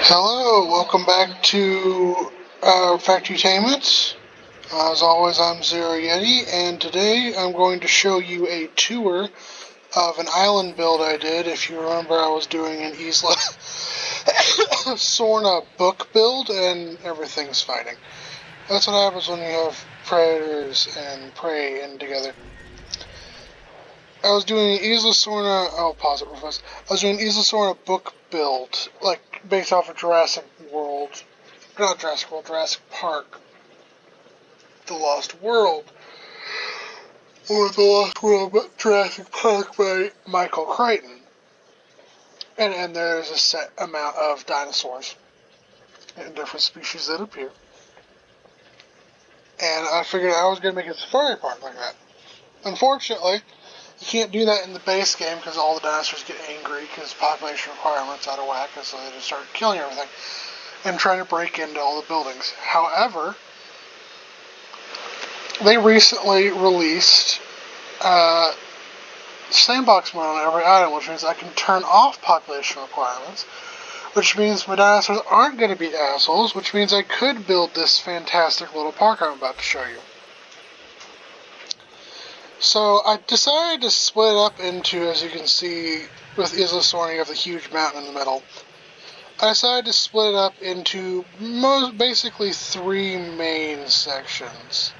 Hello, welcome back to Factutainment. As always, I'm Zero Yeti, and today I'm going to show you a tour of an island build I did. If you remember, I was doing an Isla Sorna book build, and everything's fighting. That's what happens when you have predators and prey in together. I was doing Isla Sorna. I'll pause it real fast. I was doing Isla Sorna book build, like based off of Jurassic World. Not Jurassic World, Jurassic Park. The Lost World. Or The Lost World Jurassic Park by Michael Crichton. And there's a set amount of dinosaurs and different species that appear. And I figured I was going to make a safari park like that. Unfortunately, you can't do that in the base game because all the dinosaurs get angry because population requirements out of whack, and so they just start killing everything and trying to break into all the buildings. However, they recently released sandbox mode on every item, which means I can turn off population requirements, which means my dinosaurs aren't going to be assholes, which means I could build this fantastic little park I'm about to show you. So I decided to split it up into, as you can see, with Isla Sorna, you have the huge mountain in the middle. I decided to split it up into basically three main sections.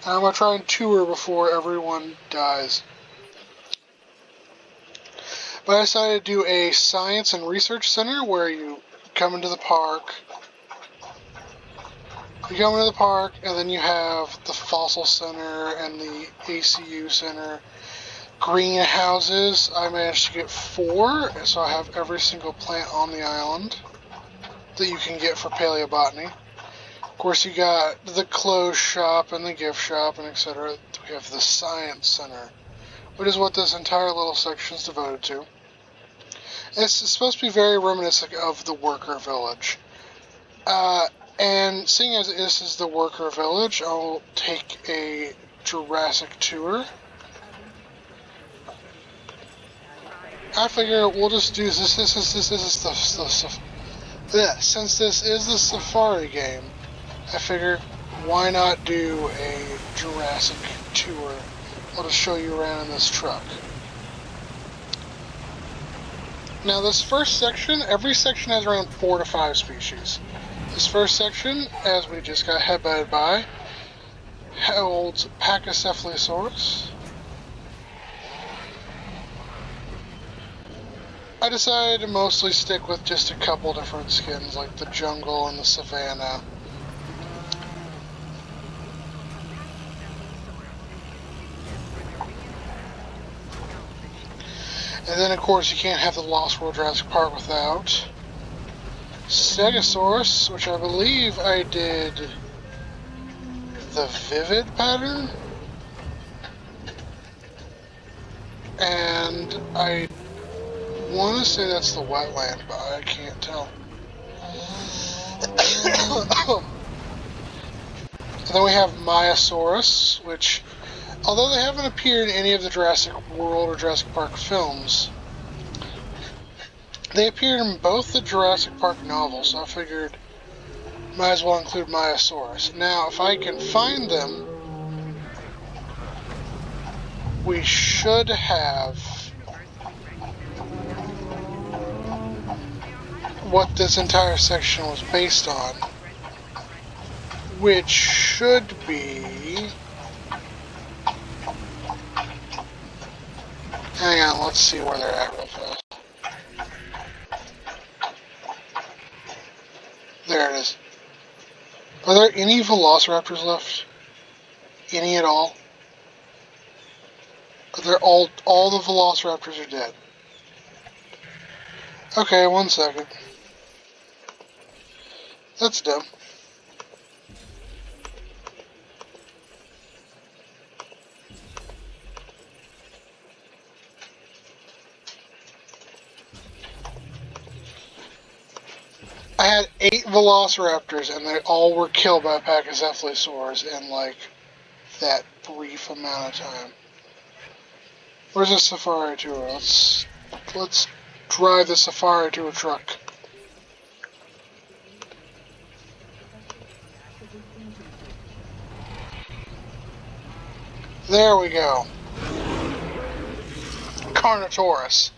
I'm going to try and tour before everyone dies. But I decided to do a science and research center where you come into the park. You come into the park, and then you have the fossil center and the ACU center. Greenhouses, I managed to get 4, so I have every single plant on the island that you can get for paleobotany. Of course, you got the clothes shop and the gift shop and etc. We have the science center, which is what this entire little section is devoted to. It's supposed to be very reminiscent of the worker village. And seeing as this is the worker village, I'll take a Jurassic tour. I figure we'll just do this. Since this is the safari game, I figure why not do a Jurassic tour? I'll just show you around in this truck. Now this first section, every section has around 4 to 5 species. This first section, as we just got headbutted by, holds Pachycephalosaurus. I decided to mostly stick with just a couple different skins, like the jungle and the savanna. And then, of course, you can't have the Lost World Jurassic Park without Stegosaurus, which I believe I did the vivid pattern. And I want to say that's the wetland, but I can't tell. And then we have Maiasaurus, which, although they haven't appeared in any of the Jurassic World or Jurassic Park films, they appeared in both the Jurassic Park novels, so I figured might as well include Maiasaurus. Now, if I can find them, we should have what this entire section was based on, which should be... Hang on, let's see where they're at real fast. There it is. Are there any velociraptors left? Any at all? They're all the velociraptors are dead. Okay, 1 second. That's dumb. I had 8 velociraptors, and they all were killed by Pachycephalosaurus in, like, that brief amount of time. Where's the safari tour? Let's drive the safari tour truck. There we go. Carnotaurus.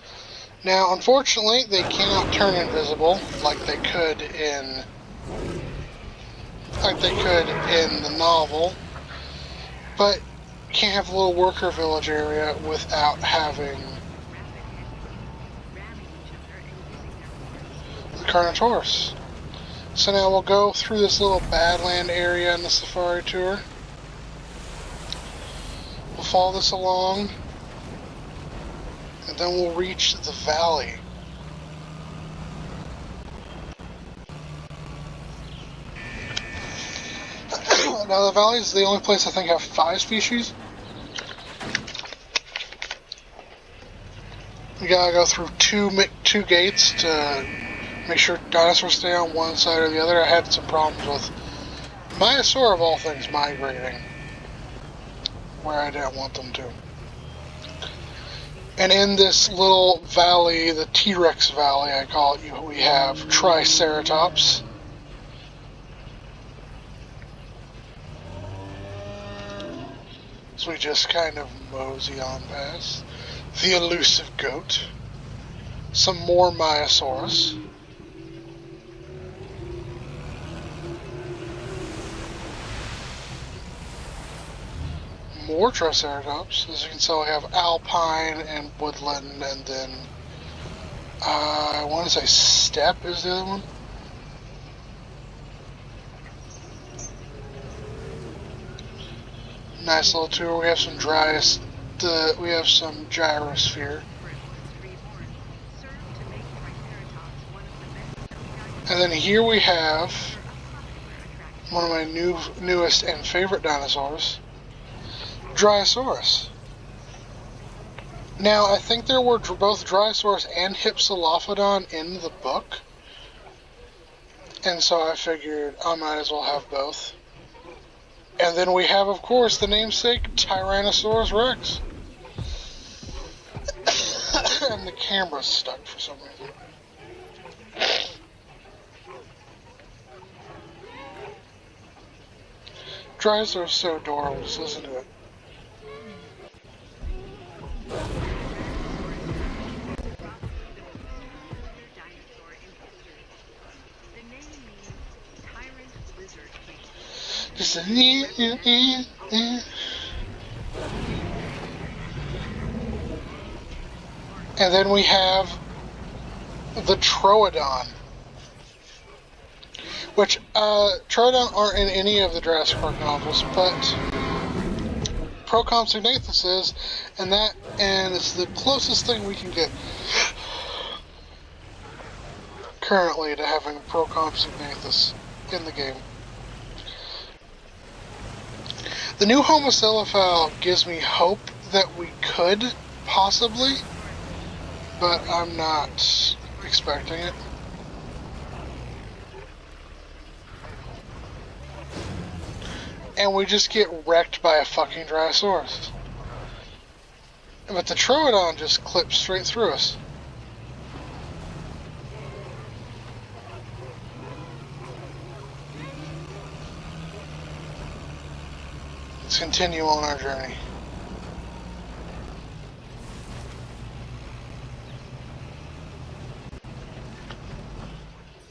Now, unfortunately, they cannot turn invisible like they could in the novel, but you can't have a little worker village area without having the Carnotaurus. So now we'll go through this little Badland area in the safari tour. We'll follow this along, and then we'll reach the valley. Now the valley is the only place I think have 5 species. You gotta go through two gates to make sure dinosaurs stay on one side or the other. I had some problems with Myosaur of all things migrating where I didn't want them to. And in this little valley, the T-Rex Valley I call it, we have Triceratops. So we just kind of mosey on past. The elusive goat. Some more Myosaurus. More Triceratops. As you can tell, we have alpine and woodland, and then I want to say steppe is the other one. Nice little tour. We have some we have some gyrosphere. And then here we have one of my newest and favorite dinosaurs, Dryosaurus. Now, I think there were both Dryosaurus and Hypsilophodon in the book, and so I figured I might as well have both. And then we have, of course, the namesake Tyrannosaurus Rex. And the camera's stuck for some reason. Dryosaurus is so adorable, just listen to it. Just a And then we have the Troodon, which Troodon aren't in any of the Jurassic Park novels, but Procompsognathus is, and it's the closest thing we can get currently to having Procompsognathus in the game. The new Homocelophile gives me hope that we could, possibly, but I'm not expecting it. And we just get wrecked by a fucking Dryosaurus. But the Troodon just clips straight through us. Let's continue on our journey.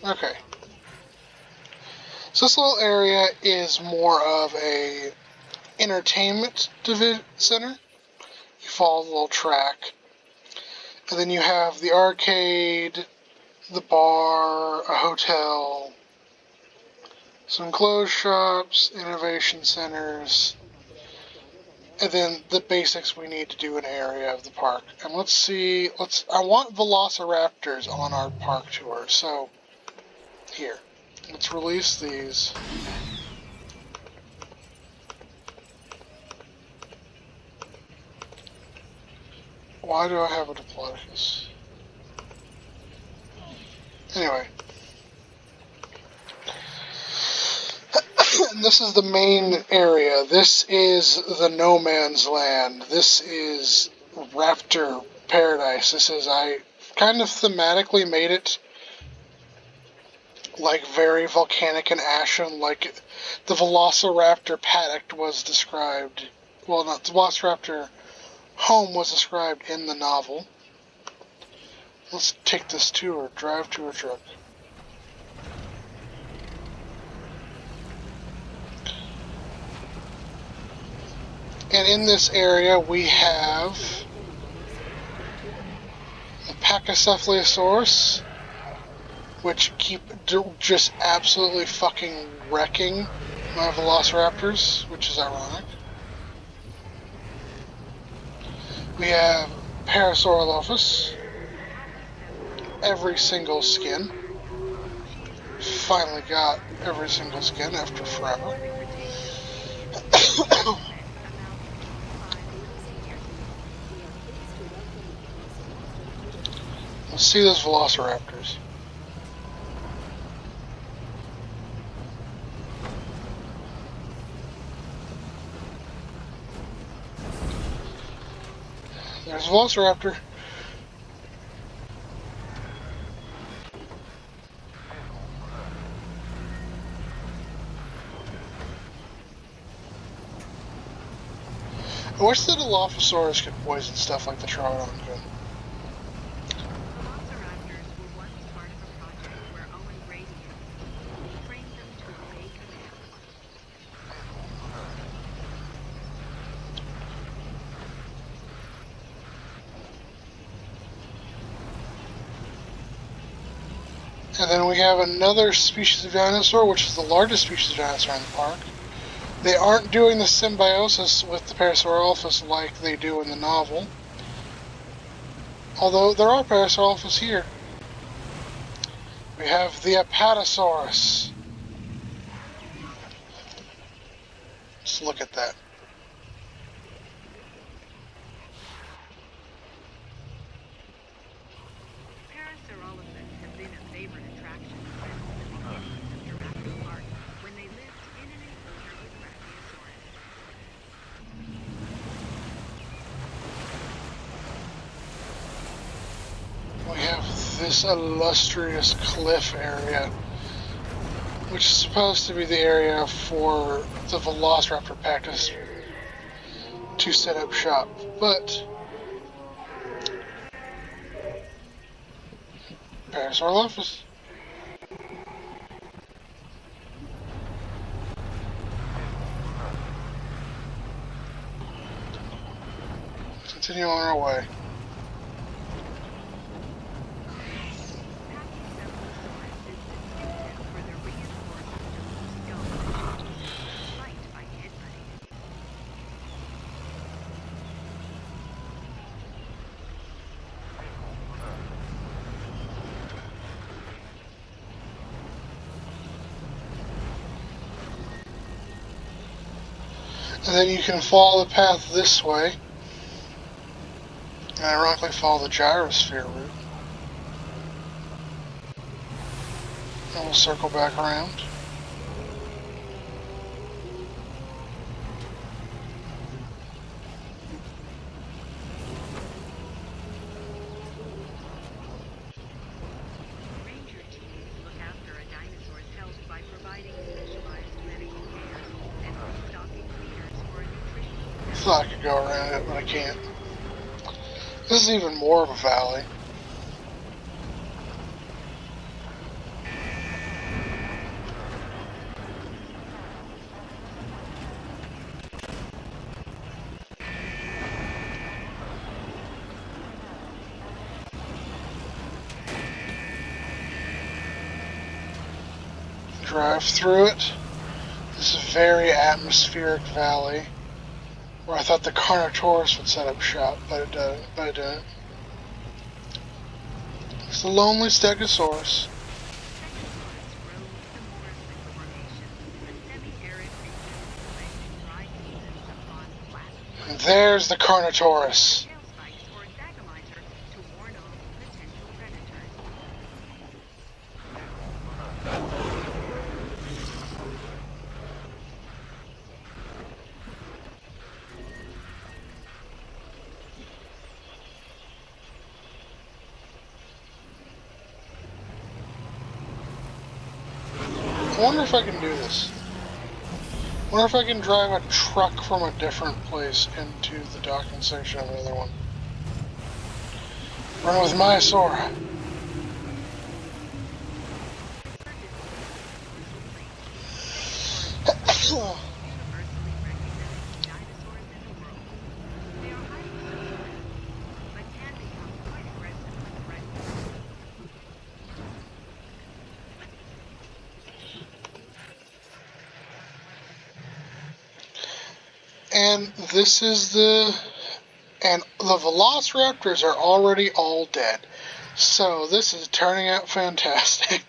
Okay. So this little area is more of a entertainment center. You follow the little track. And then you have the arcade, the bar, a hotel, some clothes shops, innovation centers, and then the basics we need to do an area of the park. And let's see, I want velociraptors on our park tour, so here, let's release these. Why do I have a Diplodocus? Anyway. This is the main area. This is the no man's land. This is Raptor Paradise. This is, I kind of thematically made it like very volcanic and ashen, like the Velociraptor paddock was described. Well, not the Velociraptor home was described in the novel. Let's take this tour. Drive to a truck. And in this area we have the Pachycephalosaurus, which keep just absolutely fucking wrecking my Velociraptors, which is ironic. We have Parasaurolophus, every single skin. Finally got every single skin after forever. Let's see those Velociraptors. There's a Velociraptor. I wish the Dilophosaurus could poison stuff like the Troodon could. And then we have another species of dinosaur, which is the largest species of dinosaur in the park. They aren't doing the symbiosis with the Parasaurolophus like they do in the novel. Although there are Parasaurolophus here. We have the Apatosaurus. Let's look at that. Parasaurolophus have been a favorite attraction since the beginnings of Jurassic Park, when they lived in an enclosure with Brachiosaurus. We have this illustrious cliff area, which is supposed to be the area for the Velociraptor Pactus to set up shop, but Parasaurolophus. Continue on our way. And then you can follow the path this way, and ironically follow the gyrosphere route. And we'll circle back around. Ranger teams look after a dinosaur's health by providing specialized medical care and restocking feeders for a nutritional. I thought I could go around it, but I can't. This is even more of a valley. Drive through it. This very atmospheric valley, where I thought the Carnotaurus would set up shop, but it didn't. It's the lonely Stegosaurus. And there's the Carnotaurus. I wonder if I can do this. I wonder if I can drive a truck from a different place into the docking section of another one. Run with my Sora. Universally recognized dinosaurs in the world. They are highly social animals, but can become quite aggressive when threatened. And this is and the Velociraptors are already all dead. So this is turning out fantastic.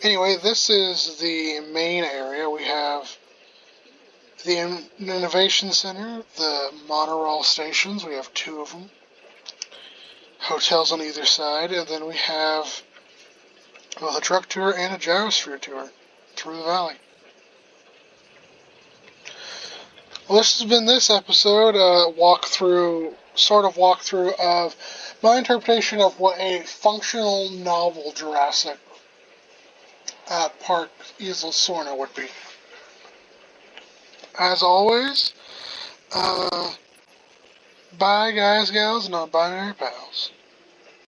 Anyway, this is the main area. We have the Innovation Center, the monorail stations. We have 2 of them. Hotels on either side. And then we have both a truck tour and a gyrosphere tour through the valley. Well, this has been this episode, sort of walkthrough of my interpretation of what a functional novel Jurassic Park Isla Sorna would be. As always, bye guys, gals, non-binary pals.